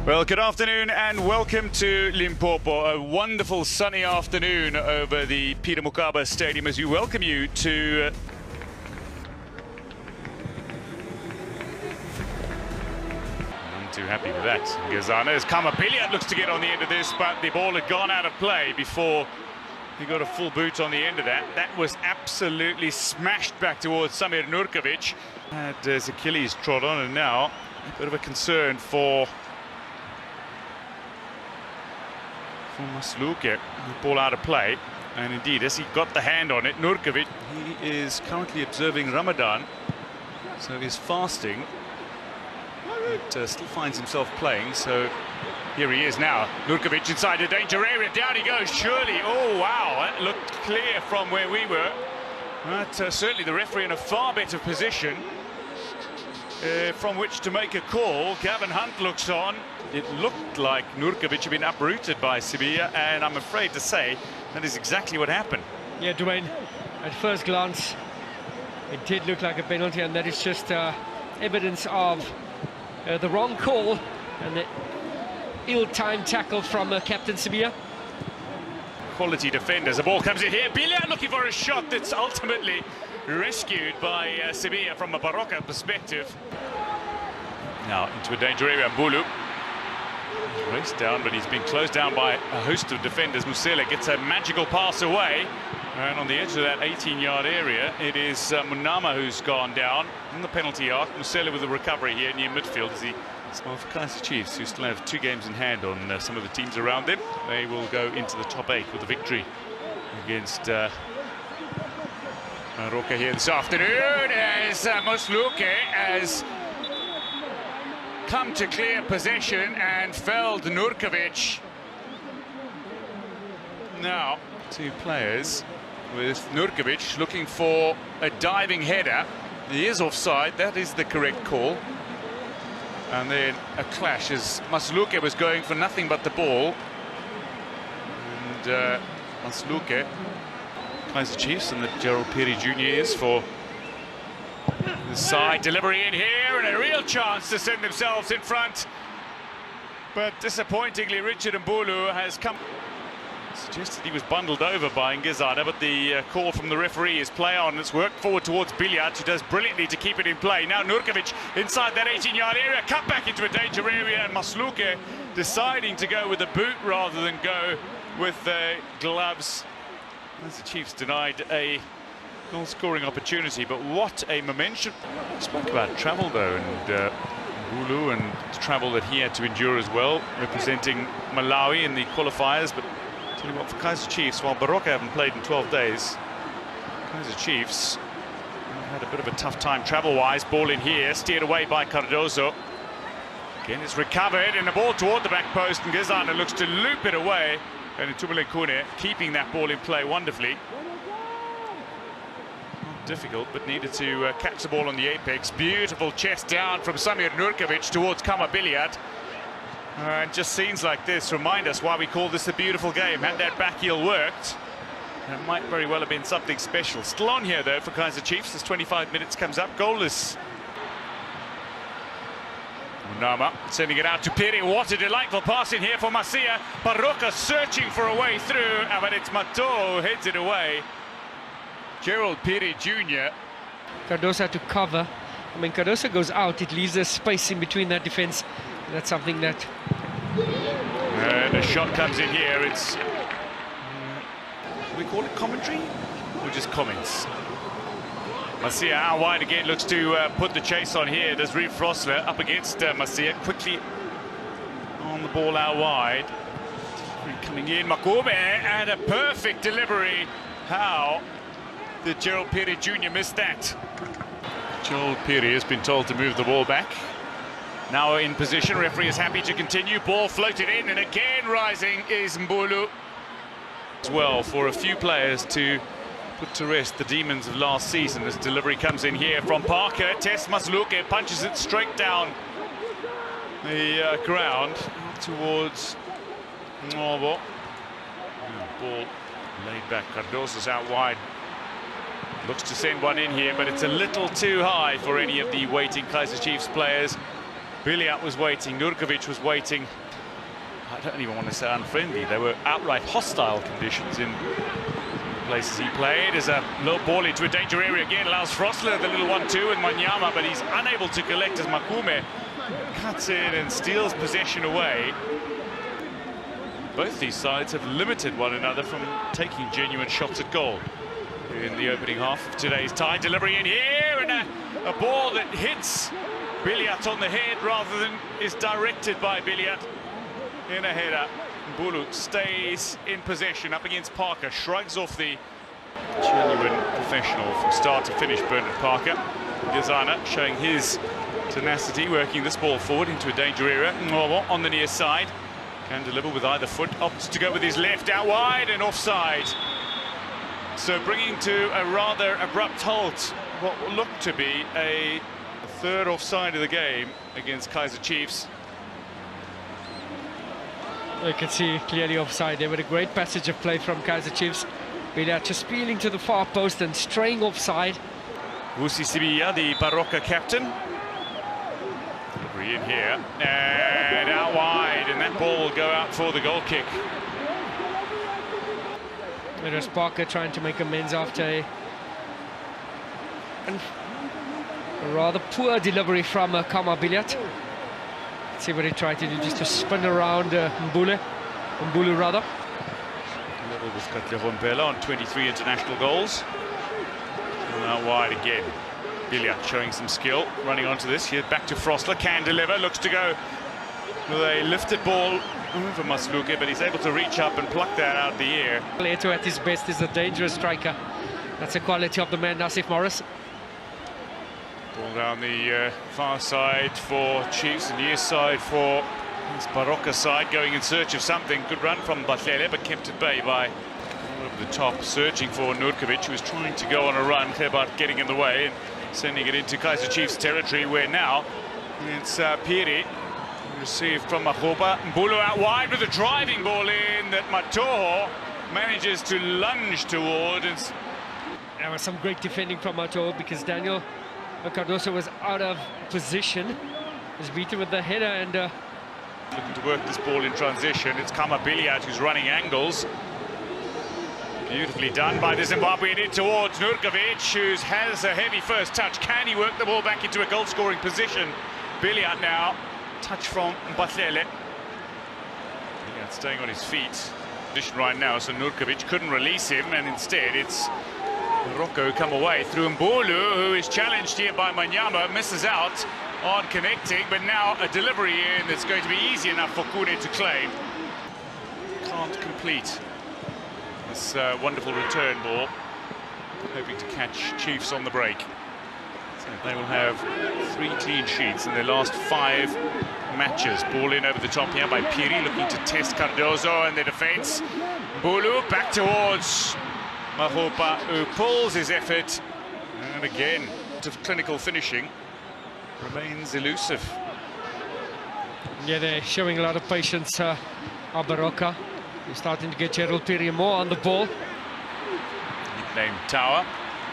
Well, good afternoon and welcome to Limpopo. A wonderful sunny afternoon over the Peter Mokaba Stadium as we welcome you to I'm too happy with that. Gazana as Kamapilian looks to get on the end of this, but the ball had gone out of play before he got a full boot on the end of that. That was absolutely smashed back towards Samir Nurkovic. Had his Achilles trod on, and now a bit of a concern for Masluke. The ball out of play, and indeed as he got the hand on it, Nurkovic, he is currently observing Ramadan, so he's fasting, but still finds himself playing. So here he is now, Nurkovic inside the danger area, down he goes, surely. Oh wow, that looked clear from where we were, but certainly the referee in a far better position from which to make a call. Gavin Hunt looks on. It looked like Nurkovic had been uprooted by Sevilla, and I'm afraid to say that is exactly what happened. Yeah, Dwayne, at first glance it did look like a penalty, and that is just evidence of the wrong call and the ill-timed tackle from Captain Sevilla. Quality defenders. The ball comes in here. Billiard looking for a shot that's ultimately rescued by Sevilla from a Baroka perspective. Now into a danger area, Mbulu. Raced down, but he's been closed down by a host of defenders. Musela gets a magical pass away, and on the edge of that 18-yard area, it is Munama who's gone down in the penalty arc. Musela with a recovery here near midfield as he... Well, for Kaizer Chiefs, who still have 2 games in hand on some of the teams around them, they will go into the top 8 with a victory against Baroka here this afternoon, as Masluke has come to clear possession and felled Nurkovic. Now, 2 players with Nurkovic looking for a diving header. He is offside, that is the correct call. And then a clash as Masluke was going for nothing but the ball. And Masluke, Kaizer Chiefs, and the Gerald Piri Jr. is for the side delivery in here, and a real chance to send themselves in front. But disappointingly, Richard Mbulu has come. Suggested he was bundled over by Ngizana, but the call from the referee is play on. It's worked forward towards Billiard, who does brilliantly to keep it in play. Now Nurkovic inside that 18-yard area, cut back into a danger area, and Masluke deciding to go with the boot rather than go with the gloves. As the Chiefs denied a goal-scoring opportunity, but what a momentum. We spoke about travel though, and Mbulu and the travel that he had to endure as well, representing Malawi in the qualifiers. But tell you what, for Kaizer Chiefs, while Baroka haven't played in 12 days, Kaizer Chiefs had a bit of a tough time travel-wise. Ball in here, steered away by Cardoso. Again, it's recovered, and the ball toward the back post, and Gazana looks to loop it away. And Tumile Kune keeping that ball in play wonderfully. Not difficult, but needed to catch the ball on the apex. Beautiful chest down from Samir Nurkovic towards Kamapilian. And just scenes like this remind us why we call this a beautiful game. Had that back heel worked, it might very well have been something special. Still on here though for Kaizer Chiefs as 25 minutes comes up, goalless. Munama sending it out to Piri. What a delightful pass in here for Masia. Baroka searching for a way through, but it's Mato who heads it away. Gerald Piri Jr. Cardoso had to cover. I mean, Cardoso goes out, it leaves a space in between that defense. That's something that... And a shot comes in here. It's... we call it commentary? Or just comments? Masia out wide again, looks to put the chase on here. Does Reeve Frosler up against Masia, quickly on the ball out wide. Coming in, Makome, and a perfect delivery. How did Gerald Piri Jr. miss that? Gerald Piri has been told to move the ball back. Now in position, referee is happy to continue. Ball floated in, and again rising is Mbulu. As well for a few players to put to rest the demons of last season. This delivery comes in here from Parker. Tess Masluke punches it straight down the ground towards Novo. Ball laid back. Cardoso's out wide. Looks to send one in here, but it's a little too high for any of the waiting Kaizer Chiefs players. Biliat was waiting, Nurkovic was waiting. I don't even want to say unfriendly. There were outright hostile conditions in places he played. As a low ball into a danger area again, allows Frosler the little 1-2 and Manyama, but he's unable to collect as Makume cuts in and steals possession away. Both these sides have limited one another from taking genuine shots at goal in the opening half of today's tie. Delivery in here, and a ball that hits Biliat on the head rather than is directed by Biliat in a header. Mbulu stays in possession up against Parker, shrugs off the genuine professional from start to finish, Bernard Parker. Gazana showing his tenacity, working this ball forward into a danger area. Ngobo on the near side, can deliver with either foot, opts to go with his left out wide and offside. So bringing to a rather abrupt halt what will look to be a third offside of the game against Kaizer Chiefs. You can see clearly offside there with a great passage of play from Kaizer Chiefs. Biliat just peeling to the far post and straying offside. Vusi Sibia, the Baroka captain. In here and out wide, and that ball will go out for the goal kick. It was Parker trying to make amends after a rather poor delivery from Kama Biliat. Let's see what he tried to do, just to spin around Mbulu rather. Level with Katlehon Bella on 23 international goals. And out wide again. Biliat showing some skill, running onto this. Here back to Frosler, can deliver, looks to go with a lifted ball for Masluke, but he's able to reach up and pluck that out of the air. Leto at his best is a dangerous striker. That's the quality of the man, Nassif Morris. Ball down the far side for Chiefs, and near side for this Baroka side, going in search of something. Good run from Batlele, but kept at bay by over the top, searching for Nurkovic, who was trying to go on a run. Khebat getting in the way and sending it into Kaizer Chiefs territory, where now it's Piri, received from Mahoba. Mbulu out wide with a driving ball in that Matoho manages to lunge toward. And there was some great defending from Matoho, because Daniel Cardoso was out of position. Was beaten with the header and looking to work this ball in transition. It's Kama Biliat who's running angles. Beautifully done by the Zimbabwean in towards Nurkovic, who has a heavy first touch. Can he work the ball back into a goal-scoring position? Biliat now, touch from Batlele. Biliat staying on his feet. Position right now, so Nurkovic couldn't release him, and instead it's Rocco come away through Mbulu, who is challenged here by Manyama, misses out on connecting, but now a delivery in that's going to be easy enough for Kune to claim. Can't complete this wonderful return ball, hoping to catch Chiefs on the break. So they will have 3 clean sheets in their last 5 matches. Ball in over the top here by Piri, looking to test Cardoso and the defence. Mbulu back towards Mahopa, who pulls his effort, and again, of clinical finishing, remains elusive. Yeah, they're showing a lot of patience, Baroka. They're starting to get Gerald Piri more on the ball. Nicknamed Tower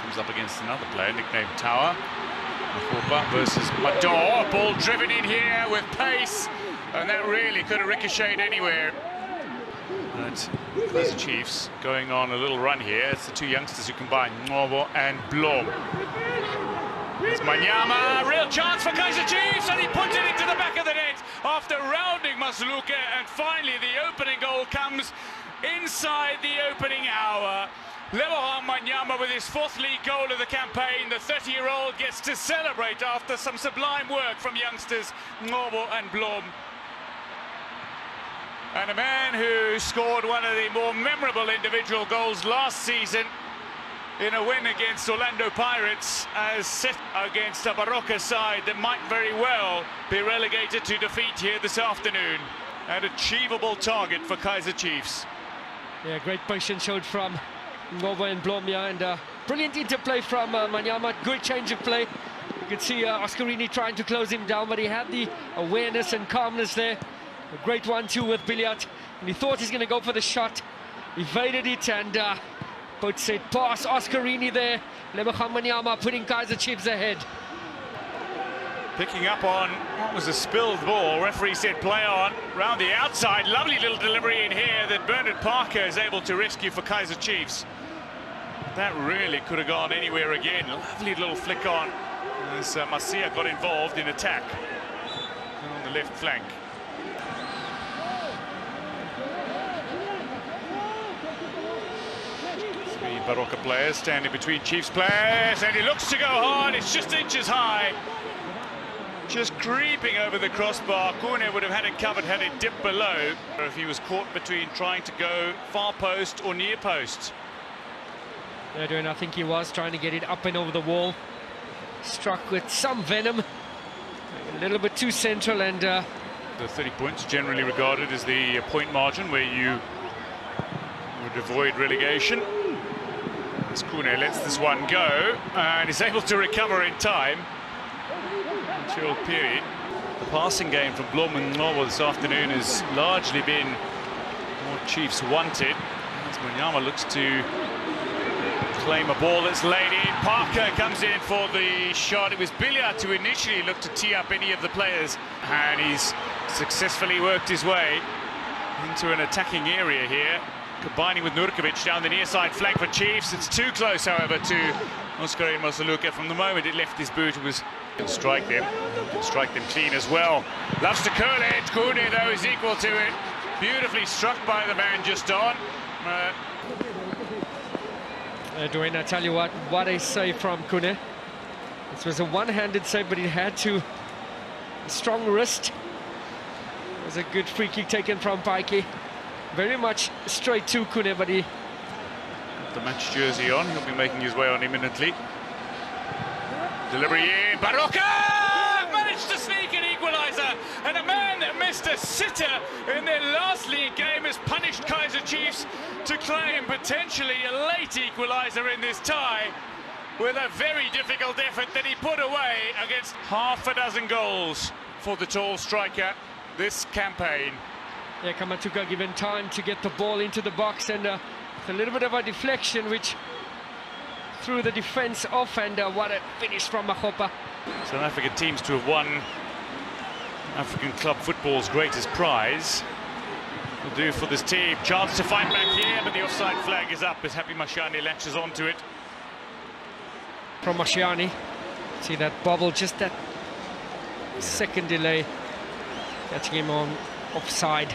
comes up against another player, nicknamed Tower. Mahopa versus Mador, ball driven in here with pace, and that really could have ricocheted anywhere. But Kaizer Chiefs going on a little run here. It's the 2 youngsters who combine, Ngobo and Blom. It's Manyama, real chance for Kaizer Chiefs, and he puts it into the back of the net after rounding Masluke, and finally the opening goal comes inside the opening hour. Leboham Manyama with his 4th league goal of the campaign. The 30-year-old gets to celebrate after some sublime work from youngsters Ngobo and Blom. And a man who scored one of the more memorable individual goals last season in a win against Orlando Pirates, as set against a Baroka side that might very well be relegated to defeat here this afternoon. An achievable target for Kaizer Chiefs. Yeah, great patience showed from Ngobo and Blomia, and brilliant interplay from Manyama. Good change of play. You can see Oscarini trying to close him down, but he had the awareness and calmness there. A great 1-2 with Biliat, and he thought he's going to go for the shot, evaded it, and both said pass. Oscarini there, Leboham Manyama putting Kaizer Chiefs ahead. Picking up on what was a spilled ball. Referee said play on. Round the outside. Lovely little delivery in here that Bernard Parker is able to rescue for Kaizer Chiefs. That really could have gone anywhere again. Lovely little flick on as Masia got involved in attack on the left flank. Three Baroka players standing between Chiefs players, and he looks to go hard. It's just inches high. Just creeping over the crossbar. Kune would have had it covered had it dipped below, or if he was caught between trying to go far post or near post. And I think he was trying to get it up and over the wall. Struck with some venom. A little bit too central, and the 30 points generally regarded as the point margin where you would avoid relegation. As Kune lets this one go and is able to recover in time. Until period. The passing game from Blom and Norwell this afternoon has largely been what Chiefs wanted. As Munyama looks to claim a ball that's laid in. Parker comes in for the shot. It was Billiard who initially looked to tee up any of the players, and he's successfully worked his way into an attacking area here, combining with Nurkovic down the near side flank for Chiefs. It's too close, however, to Oscar Mosaluka. From the moment it left his boot, it was can strike them clean as well. Loves to curl it. Kune, though, is equal to it. Beautifully struck by the man just on. Dwayne, I tell you what a save from Kune. This was a one-handed save, but he had to. Strong wrist. It was a good free kick taken from Paiki. Very much straight to Kune, but he... The match jersey on, he'll be making his way on imminently. Delivery in, Baroka! Managed to sneak an equaliser, and a man that missed a sitter in their last league game has punished Kaizer Chiefs to claim potentially a late equaliser in this tie with a very difficult effort that he put away against half a dozen goals for the tall striker this campaign. Yeah, Kamatuka given time to get the ball into the box, and a little bit of a deflection which threw the defence off, and what a finish from Mahopa. South African teams to have won African club football's greatest prize will do for this team. Chance to find back here, but the offside flag is up as Happy Mashiane latches onto it. From Mashiane, see that bobble, just that second delay, catching him on offside.